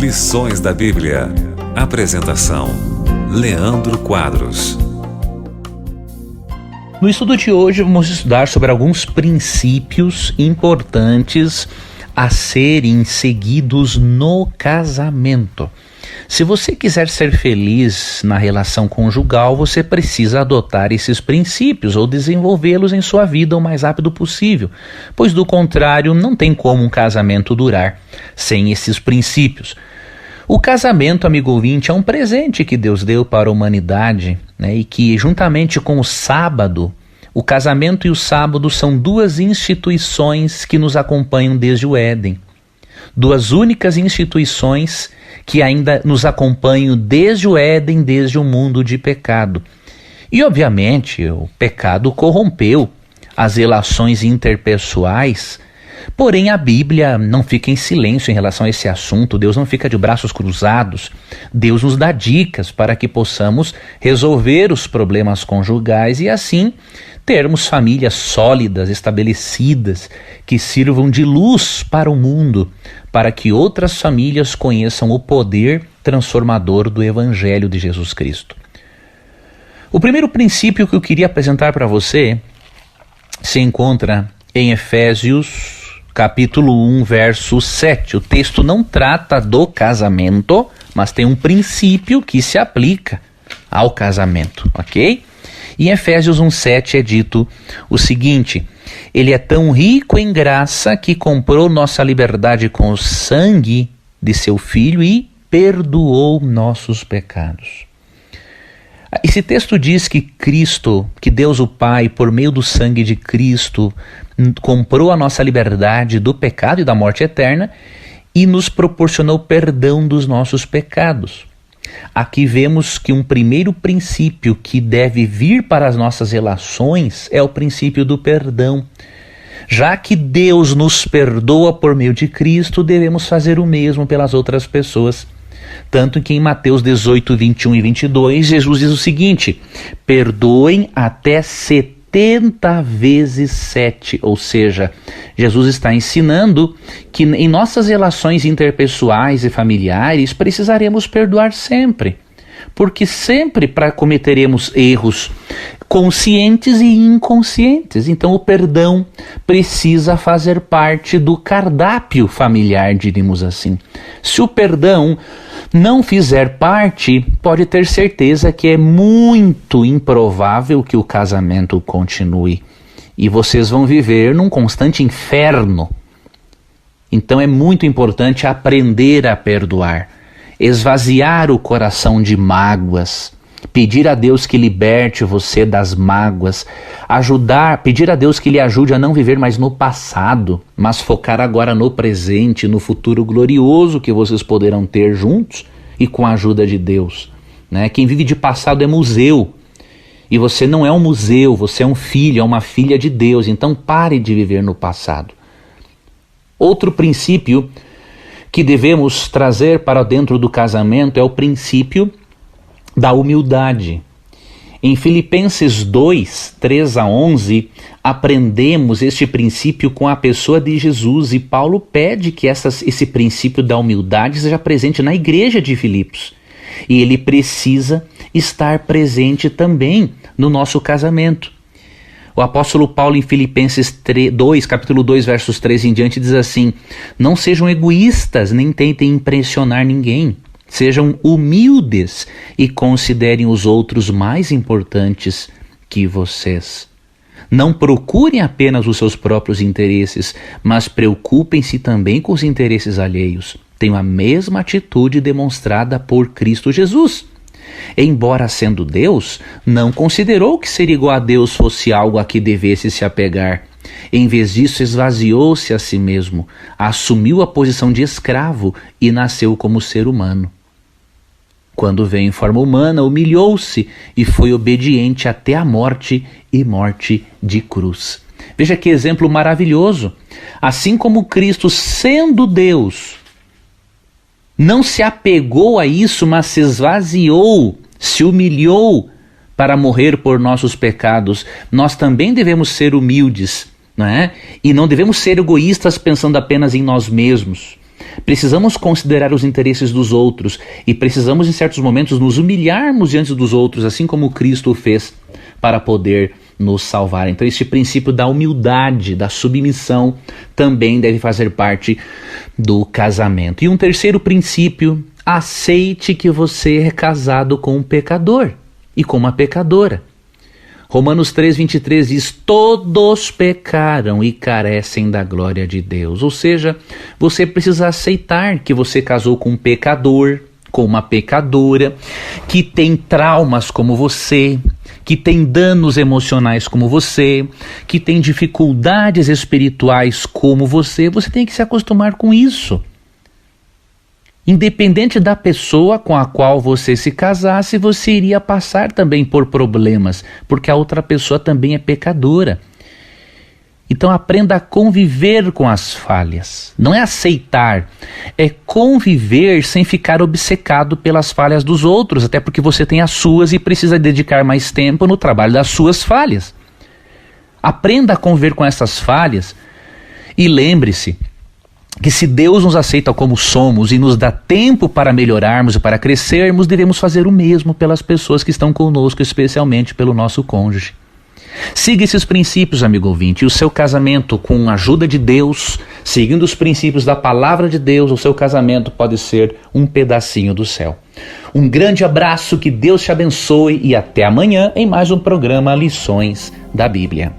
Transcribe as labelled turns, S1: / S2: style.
S1: Lições da Bíblia. Apresentação: Leandro Quadros.
S2: No estudo de hoje vamos estudar sobre alguns princípios importantes a serem seguidos no casamento. Se você quiser ser feliz na relação conjugal, você precisa adotar esses princípios ou desenvolvê-los em sua vida o mais rápido possível, pois do contrário não tem como um casamento durar sem esses princípios. O casamento, amigo ouvinte, é um presente que Deus deu para a humanidade, e que juntamente com o sábado, o casamento e o sábado são duas instituições que nos acompanham desde o Éden. Duas únicas instituições que ainda nos acompanham desde o Éden, desde o mundo de pecado. E, obviamente, o pecado corrompeu as relações interpessoais, porém a Bíblia não fica em silêncio em relação a esse assunto. Deus não fica de braços cruzados. Deus nos dá dicas para que possamos resolver os problemas conjugais e assim termos famílias sólidas, estabelecidas, que sirvam de luz para o mundo, para que outras famílias conheçam o poder transformador do Evangelho de Jesus Cristo. O primeiro princípio que eu queria apresentar para você se encontra em Efésios, capítulo 1, verso 7. O texto não trata do casamento, mas tem um princípio que se aplica ao casamento, ok? Em Efésios 1,7 é dito o seguinte: Ele é tão rico em graça que comprou nossa liberdade com o sangue de seu Filho e perdoou nossos pecados. Esse texto diz que Deus o Pai, por meio do sangue de Cristo, comprou a nossa liberdade do pecado e da morte eterna e nos proporcionou perdão dos nossos pecados. Aqui vemos que um primeiro princípio que deve vir para as nossas relações é o princípio do perdão. Já que Deus nos perdoa por meio de Cristo, devemos fazer o mesmo pelas outras pessoas. Tanto que em Mateus 18, 21 e 22, Jesus diz o seguinte: perdoem até 70 vezes 7, ou seja, Jesus está ensinando que em nossas relações interpessoais e familiares precisaremos perdoar sempre, porque sempre cometeremos erros conscientes e inconscientes. Então o perdão precisa fazer parte do cardápio familiar, diríamos assim. Se o perdão não fizer parte, pode ter certeza que é muito improvável que o casamento continue. E vocês vão viver num constante inferno. Então é muito importante aprender a perdoar, esvaziar o coração de mágoas, pedir a Deus que liberte você das mágoas, pedir a Deus que lhe ajude a não viver mais no passado, mas focar agora no presente, no futuro glorioso que vocês poderão ter juntos e com a ajuda de Deus. Quem vive de passado é museu, e você não é um museu, você é um filho, é uma filha de Deus, então pare de viver no passado. Outro princípio que devemos trazer para dentro do casamento é o princípio da humildade. Em Filipenses 2, 3 a 11, aprendemos este princípio com a pessoa de Jesus, e Paulo pede que esse princípio da humildade seja presente na igreja de Filipos. E ele precisa estar presente também no nosso casamento. O apóstolo Paulo em Filipenses 2, capítulo 2, versos 3 em diante, diz assim: não sejam egoístas, nem tentem impressionar ninguém. Sejam humildes e considerem os outros mais importantes que vocês. Não procurem apenas os seus próprios interesses, mas preocupem-se também com os interesses alheios. Tenham a mesma atitude demonstrada por Cristo Jesus. Embora sendo Deus, não considerou que ser igual a Deus fosse algo a que devesse se apegar. Em vez disso, esvaziou-se a si mesmo, assumiu a posição de escravo e nasceu como ser humano. Quando veio em forma humana, humilhou-se e foi obediente até a morte e morte de cruz. Veja que exemplo maravilhoso. Assim como Cristo, sendo Deus, não se apegou a isso, mas se esvaziou, se humilhou para morrer por nossos pecados, nós também devemos ser humildes, não é? E não devemos ser egoístas pensando apenas em nós mesmos. Precisamos considerar os interesses dos outros e precisamos, em certos momentos, nos humilharmos diante dos outros, assim como Cristo o fez, para poder nos salvar. Então, este princípio da humildade, da submissão, também deve fazer parte do casamento. E um terceiro princípio: aceite que você é casado com um pecador e com uma pecadora. Romanos 3,23 diz: todos pecaram e carecem da glória de Deus. Ou seja, você precisa aceitar que você casou com um pecador, com uma pecadora, que tem traumas como você, que tem danos emocionais como você, que tem dificuldades espirituais como você. Você tem que se acostumar com isso. Independente da pessoa com a qual você se casasse, você iria passar também por problemas, porque a outra pessoa também é pecadora. Então aprenda a conviver com as falhas. Não é aceitar, é conviver sem ficar obcecado pelas falhas dos outros, até porque você tem as suas e precisa dedicar mais tempo no trabalho das suas falhas. Aprenda a conviver com essas falhas e lembre-se que se Deus nos aceita como somos e nos dá tempo para melhorarmos e para crescermos, devemos fazer o mesmo pelas pessoas que estão conosco, especialmente pelo nosso cônjuge. Siga esses princípios, amigo ouvinte, e o seu casamento, com a ajuda de Deus, seguindo os princípios da palavra de Deus, o seu casamento pode ser um pedacinho do céu. Um grande abraço, que Deus te abençoe e até amanhã em mais um programa Lições da Bíblia.